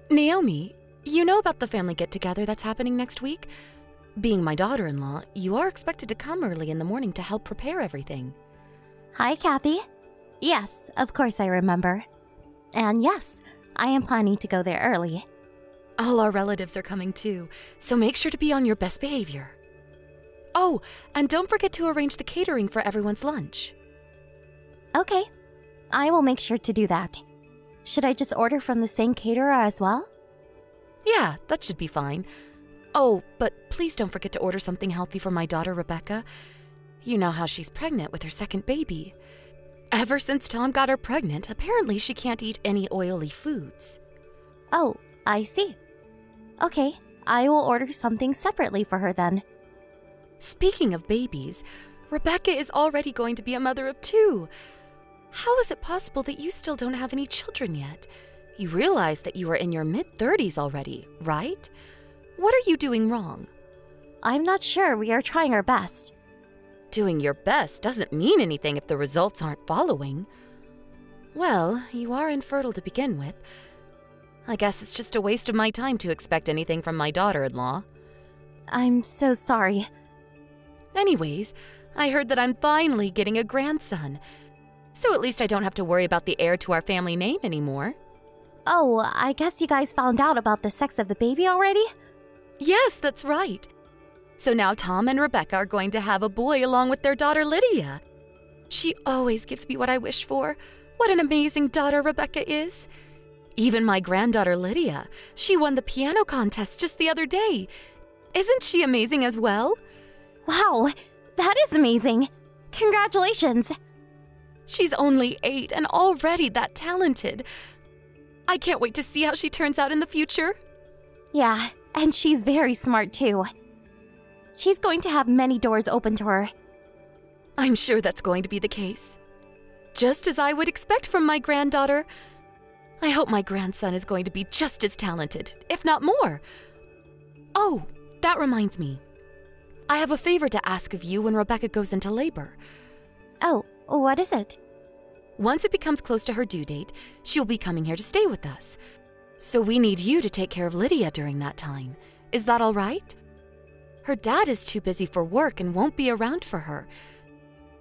Naomi, you know about the family get-together that's happening next week? Being my daughter-in-law, you are expected to come early in the morning to help prepare everything. Hi, Kathy. Yes, of course I remember. And yes, I am planning to go there early. All our relatives are coming too, so make sure to be on your best behavior. Oh, and don't forget to arrange the catering for everyone's lunch. Okay, I will make sure to do that. Should I just order from the same caterer as well? Yeah, that should be fine. Oh, but please don't forget to order something healthy for my daughter, Rebecca. You know how she's pregnant with her second baby. Ever since Tom got her pregnant, apparently she can't eat any oily foods. Oh, I see. Okay, I will order something separately for her then. Speaking of babies, Rebecca is already going to be a mother of 2. How is it possible that you still don't have any children yet? You realize that you are in your mid-30s already, right? What are you doing wrong? I'm not sure. We are trying our best. Doing your best doesn't mean anything if the results aren't following. Well, you are infertile to begin with. I guess it's just a waste of my time to expect anything from my daughter-in-law. I'm so sorry. Anyways, I heard that I'm finally getting a grandson. So at least I don't have to worry about the heir to our family name anymore. Oh, I guess you guys found out about the sex of the baby already? Yes, that's right. So now Tom and Rebecca are going to have a boy along with their daughter Lydia. She always gives me what I wish for. What an amazing daughter Rebecca is. Even my granddaughter Lydia, she won the piano contest just the other day. Isn't she amazing as well? Wow, that is amazing. Congratulations. She's only 8 and already that talented. I can't wait to see how she turns out in the future. Yeah, and she's very smart too. She's going to have many doors open to her. I'm sure that's going to be the case. Just as I would expect from my granddaughter. I hope my grandson is going to be just as talented, if not more. Oh, that reminds me. I have a favor to ask of you when Rebecca goes into labor. Oh, what is it? Once it becomes close to her due date, she'll be coming here to stay with us. So we need you to take care of Lydia during that time. Is that all right? Her dad is too busy for work and won't be around for her.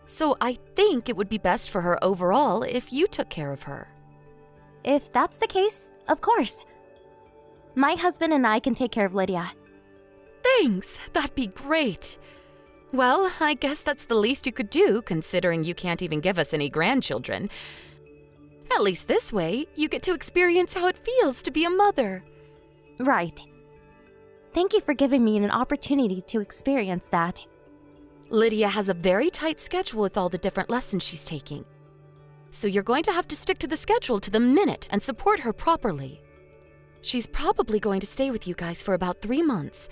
So I think it would be best for her overall if you took care of her. If that's the case, of course. My husband and I can take care of Lydia. Thanks, that'd be great. Well, I guess that's the least you could do, considering you can't even give us any grandchildren. At least this way, you get to experience how it feels to be a mother. Right. Thank you for giving me an opportunity to experience that. Lydia has a very tight schedule with all the different lessons she's taking. So you're going to have to stick to the schedule to the minute and support her properly. She's probably going to stay with you guys for about 3 months.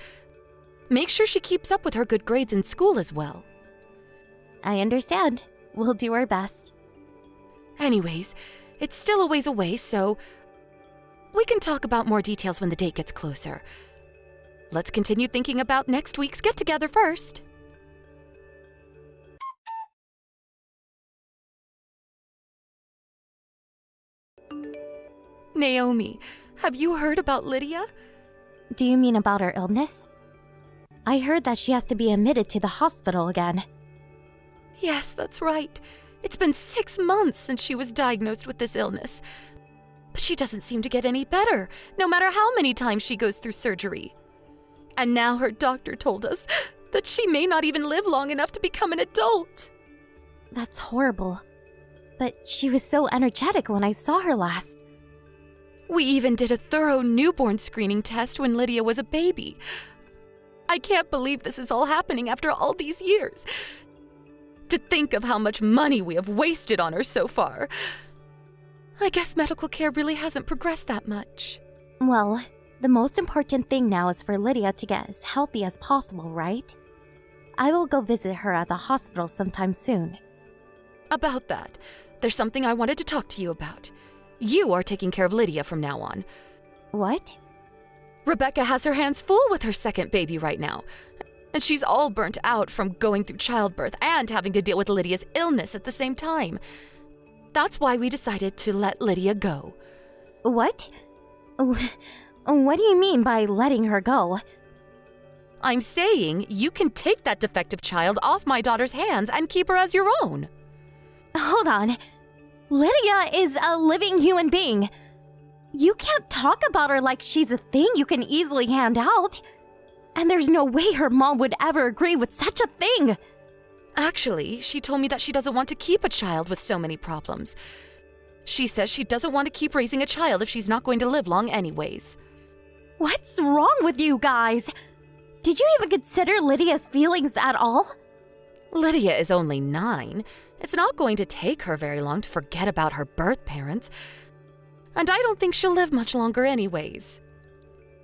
Make sure she keeps up with her good grades in school as well. I understand. We'll do our best. Anyways, it's still a ways away, so we can talk about more details when the date gets closer. Let's continue thinking about next week's get-together first. Naomi, have you heard about Lydia? Do you mean about her illness? I heard that she has to be admitted to the hospital again. Yes, that's right. It's been 6 months since she was diagnosed with this illness. But she doesn't seem to get any better, no matter how many times she goes through surgery. And now her doctor told us that she may not even live long enough to become an adult. That's horrible. But she was so energetic when I saw her last. We even did a thorough newborn screening test when Lydia was a baby. I can't believe this is all happening after all these years. To think of how much money we have wasted on her so far. I guess medical care really hasn't progressed that much. Well, the most important thing now is for Lydia to get as healthy as possible, right? I will go visit her at the hospital sometime soon. About that, there's something I wanted to talk to you about. You are taking care of Lydia from now on. What? Rebecca has her hands full with her second baby right now. And she's all burnt out from going through childbirth and having to deal with Lydia's illness at the same time. That's why we decided to let Lydia go. What? What do you mean by letting her go? I'm saying you can take that defective child off my daughter's hands and keep her as your own. Hold on. Lydia is a living human being. You can't talk about her like she's a thing you can easily hand out. And there's no way her mom would ever agree with such a thing. Actually, she told me that she doesn't want to keep a child with so many problems. She says she doesn't want to keep raising a child if she's not going to live long anyways. What's wrong with you guys? Did you even consider Lydia's feelings at all? Lydia is only 9. It's not going to take her very long to forget about her birth parents. And I don't think she'll live much longer anyways.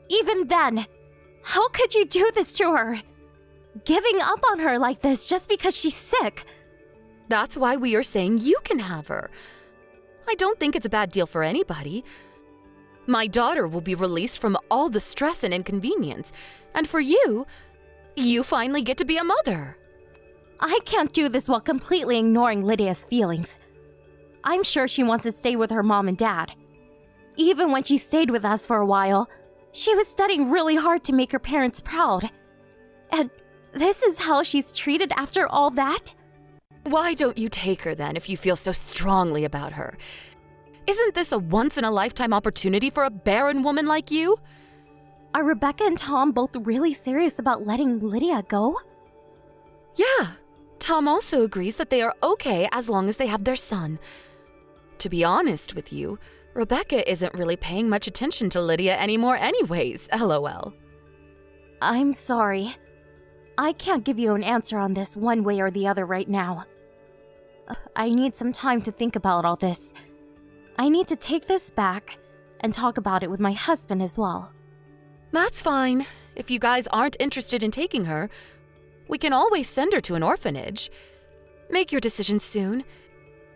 Even then, how could you do this to her? Giving up on her like this just because she's sick. That's why we are saying you can have her. I don't think it's a bad deal for anybody. My daughter will be released from all the stress and inconvenience. And for you, you finally get to be a mother. I can't do this while completely ignoring Lydia's feelings. I'm sure she wants to stay with her mom and dad. Even when she stayed with us for a while, she was studying really hard to make her parents proud. And this is how she's treated after all that? Why don't you take her then if you feel so strongly about her? Isn't this a once-in-a-lifetime opportunity for a barren woman like you? Are Rebecca and Tom both really serious about letting Lydia go? Yeah. Tom also agrees that they are okay as long as they have their son. To be honest with you, Rebecca isn't really paying much attention to Lydia anymore anyways, lol. I'm sorry. I can't give you an answer on this one way or the other right now. I need some time to think about all this. I need to take this back and talk about it with my husband as well. That's fine. If you guys aren't interested in taking her, we can always send her to an orphanage. Make your decision soon.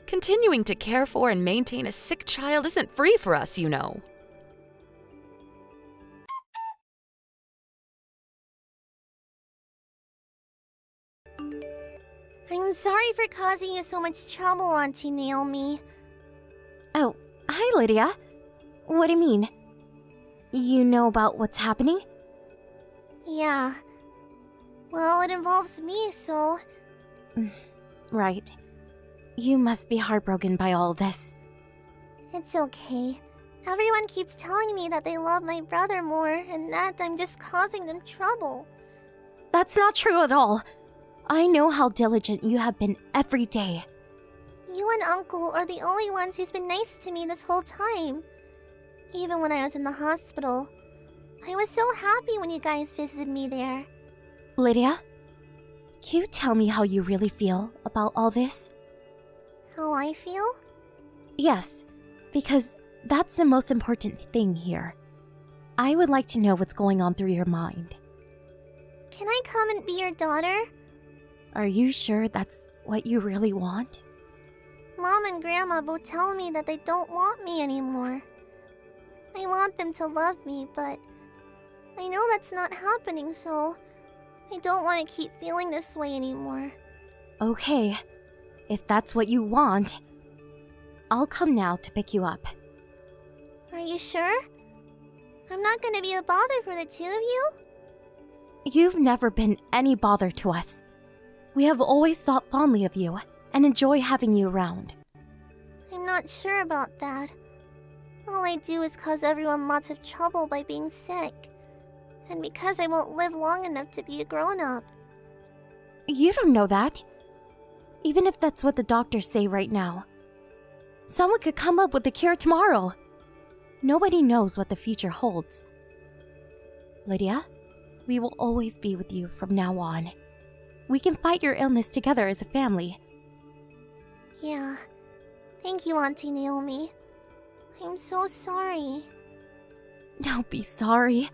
Continuing to care for and maintain a sick child isn't free for us, you know. I'm sorry for causing you so much trouble, Auntie Naomi. Oh, hi Lydia. What do you mean? You know about what's happening? Yeah. Well, it involves me, so... Right. You must be heartbroken by all this. It's okay. Everyone keeps telling me that they love my brother more, and that I'm just causing them trouble. That's not true at all. I know how diligent you have been every day. You and Uncle are the only ones who's been nice to me this whole time. Even when I was in the hospital. I was so happy when you guys visited me there. Lydia, can you tell me how you really feel about all this? How I feel? Yes, because that's the most important thing here. I would like to know what's going on through your mind. Can I come and be your daughter? Are you sure that's what you really want? Mom and Grandma both tell me that they don't want me anymore. I want them to love me, but I know that's not happening, so I don't want to keep feeling this way anymore. Okay, if that's what you want, I'll come now to pick you up. Are you sure? I'm not going to be a bother for the two of you? You've never been any bother to us. We have always thought fondly of you and enjoy having you around. I'm not sure about that. All I do is cause everyone lots of trouble by being sick. And because I won't live long enough to be a grown-up. You don't know that. Even if that's what the doctors say right now. Someone could come up with a cure tomorrow. Nobody knows what the future holds. Lydia, we will always be with you from now on. We can fight your illness together as a family. Yeah. Thank you, Auntie Naomi. I'm so sorry. Don't be sorry.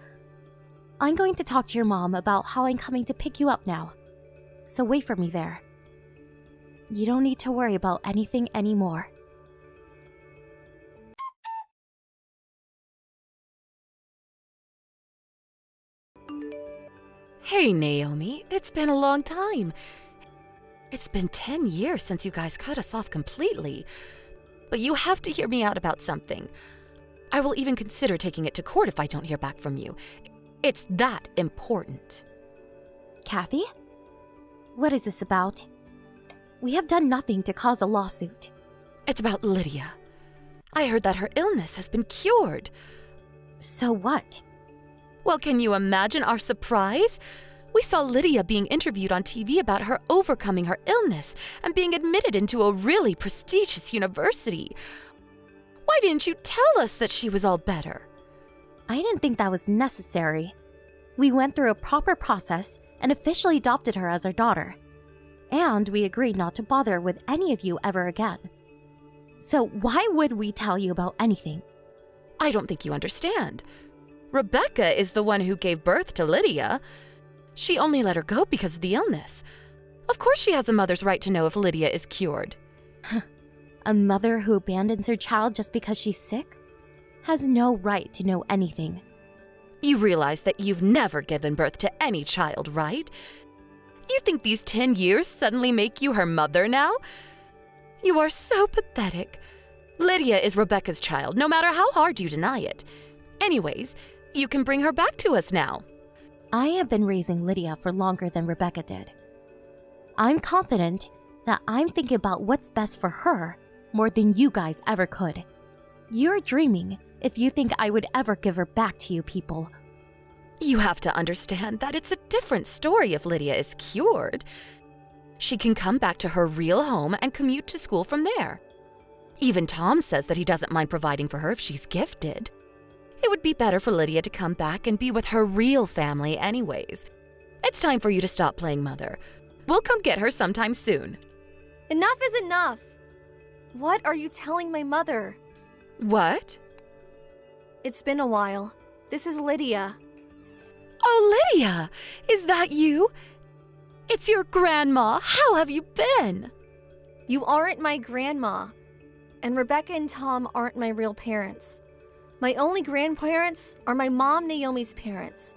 I'm going to talk to your mom about how I'm coming to pick you up now. So wait for me there. You don't need to worry about anything anymore. Hey, Naomi, it's been a long time. It's been 10 years since you guys cut us off completely. But you have to hear me out about something. I will even consider taking it to court if I don't hear back from you. It's that important. Kathy? What is this about? We have done nothing to cause a lawsuit. It's about Lydia. I heard that her illness has been cured. So what? Well, can you imagine our surprise? We saw Lydia being interviewed on TV about her overcoming her illness and being admitted into a really prestigious university. Why didn't you tell us that she was all better? I didn't think that was necessary. We went through a proper process and officially adopted her as our daughter. And we agreed not to bother with any of you ever again. So why would we tell you about anything? I don't think you understand. Rebecca is the one who gave birth to Lydia. She only let her go because of the illness. Of course she has a mother's right to know if Lydia is cured. A mother who abandons her child just because she's sick has no right to know anything. You realize that you've never given birth to any child, right? You think these 10 years suddenly make you her mother now? You are so pathetic. Lydia is Rebecca's child, no matter how hard you deny it. Anyways, you can bring her back to us now. I have been raising Lydia for longer than Rebecca did. I'm confident that I'm thinking about what's best for her more than you guys ever could. You're dreaming if you think I would ever give her back to you people. You have to understand that it's a different story if Lydia is cured. She can come back to her real home and commute to school from there. Even Tom says that he doesn't mind providing for her if she's gifted. It would be better for Lydia to come back and be with her real family anyways. It's time for you to stop playing mother. We'll come get her sometime soon. Enough is enough! What are you telling my mother? What? It's been a while. This is Lydia. Oh, Lydia! Is that you? It's your grandma. How have you been? You aren't my grandma. And Rebecca and Tom aren't my real parents. My only grandparents are my mom Naomi's parents.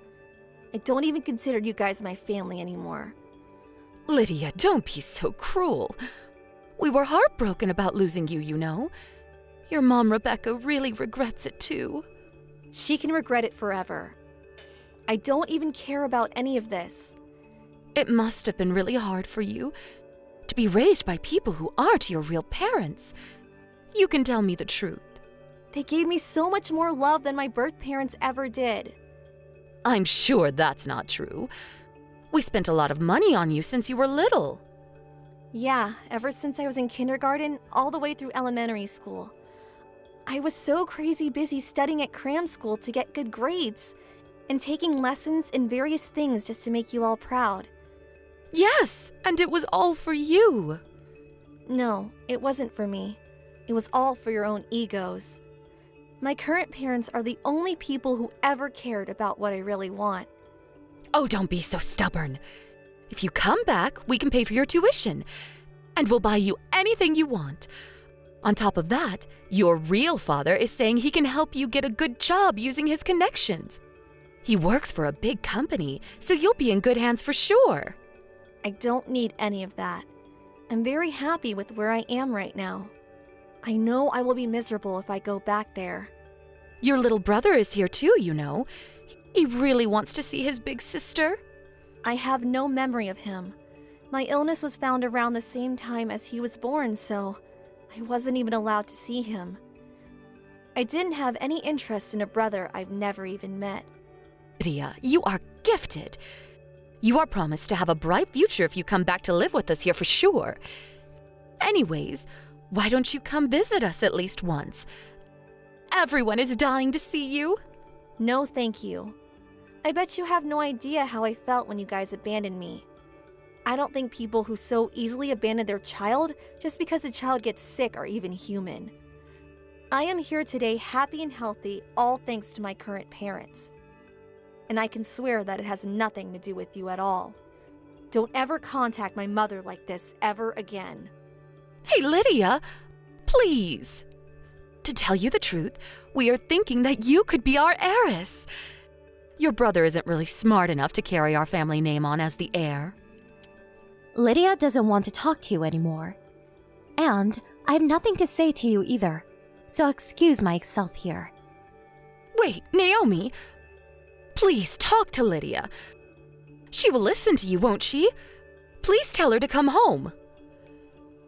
I don't even consider you guys my family anymore. Lydia, don't be so cruel. We were heartbroken about losing you, you know. Your mom, Rebecca, really regrets it too. She can regret it forever. I don't even care about any of this. It must have been really hard for you to be raised by people who aren't your real parents. You can tell me the truth. They gave me so much more love than my birth parents ever did. I'm sure that's not true. We spent a lot of money on you since you were little. Yeah, ever since I was in kindergarten, all the way through elementary school. I was so crazy busy studying at cram school to get good grades and taking lessons in various things just to make you all proud. Yes, and it was all for you. No, it wasn't for me. It was all for your own egos. My current parents are the only people who ever cared about what I really want. Oh, don't be so stubborn. If you come back, we can pay for your tuition, and we'll buy you anything you want. On top of that, your real father is saying he can help you get a good job using his connections. He works for a big company, so you'll be in good hands for sure. I don't need any of that. I'm very happy with where I am right now. I know I will be miserable if I go back there. Your little brother is here too, you know. He really wants to see his big sister. I have no memory of him. My illness was found around the same time as he was born, so I wasn't even allowed to see him. I didn't have any interest in a brother I've never even met. Lydia, you are gifted. You are promised to have a bright future if you come back to live with us here for sure. Anyways, why don't you come visit us at least once? Everyone is dying to see you. No, thank you. I bet you have no idea how I felt when you guys abandoned me. I don't think people who so easily abandon their child just because the child gets sick are even human. I am here today happy and healthy, all thanks to my current parents. And I can swear that it has nothing to do with you at all. Don't ever contact my mother like this ever again. Hey, Lydia, please. To tell you the truth, we are thinking that you could be our heiress. Your brother isn't really smart enough to carry our family name on as the heir. Lydia doesn't want to talk to you anymore. And I have nothing to say to you either, so excuse myself here. Wait, Naomi. Please talk to Lydia. She will listen to you, won't she? Please tell her to come home.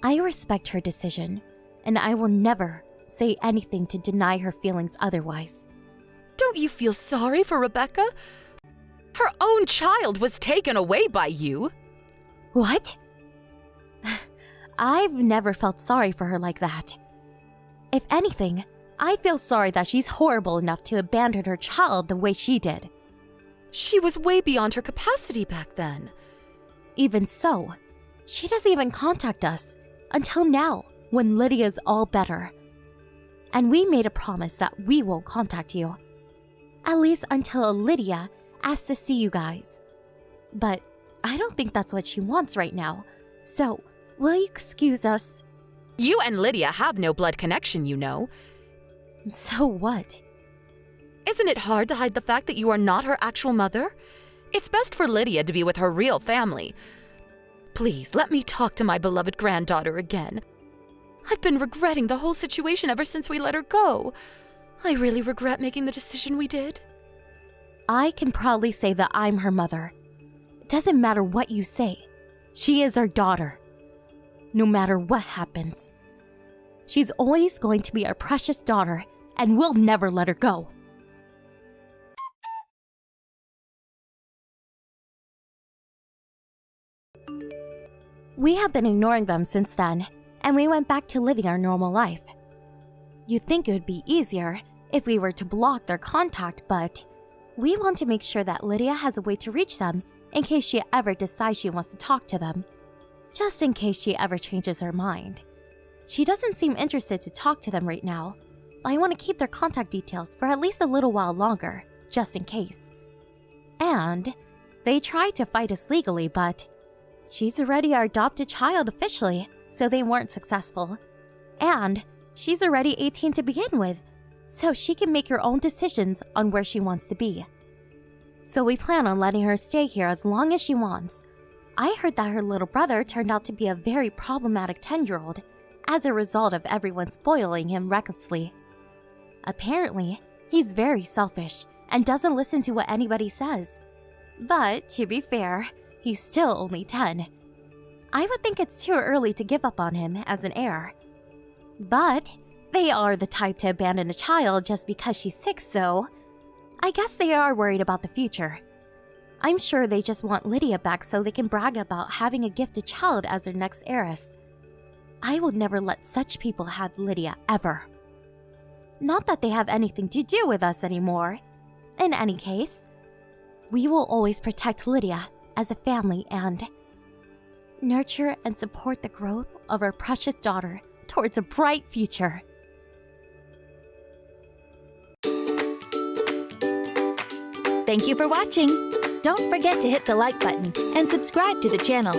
I respect her decision, and I will never say anything to deny her feelings otherwise. Don't you feel sorry for Rebecca? Her own child was taken away by you. What? I've never felt sorry for her like that. If anything, I feel sorry that she's horrible enough to abandon her child the way she did. She was way beyond her capacity back then. Even so, she doesn't even contact us until now, when Lydia's all better. And we made a promise that we won't contact you. At least until Lydia asks to see you guys. But I don't think that's what she wants right now. So, will you excuse us? You and Lydia have no blood connection, you know. So what? Isn't it hard to hide the fact that you are not her actual mother? It's best for Lydia to be with her real family. Please, let me talk to my beloved granddaughter again. I've been regretting the whole situation ever since we let her go. I really regret making the decision we did. I can proudly say that I'm her mother. It doesn't matter what you say. She is our daughter. No matter what happens. She's always going to be our precious daughter, and we'll never let her go. We have been ignoring them since then, and we went back to living our normal life. You'd think it would be easier if we were to block their contact, but we want to make sure that Lydia has a way to reach them in case she ever decides she wants to talk to them. Just in case she ever changes her mind. She doesn't seem interested to talk to them right now, but I want to keep their contact details for at least a little while longer, just in case. And they tried to fight us legally, but she's already our adopted child officially, so they weren't successful. And she's already 18 to begin with, so she can make her own decisions on where she wants to be. So we plan on letting her stay here as long as she wants. I heard that her little brother turned out to be a very problematic 10-year-old as a result of everyone spoiling him recklessly. Apparently, he's very selfish and doesn't listen to what anybody says. But to be fair, he's still only 10. I would think it's too early to give up on him as an heir. But they are the type to abandon a child just because she's sick, so I guess they are worried about the future. I'm sure they just want Lydia back so they can brag about having a gifted child as their next heiress. I will never let such people have Lydia ever. Not that they have anything to do with us anymore. In any case, we will always protect Lydia as a family and nurture and support the growth of our precious daughter towards a bright future. Thank you for watching. Don't forget to hit the like button and subscribe to the channel.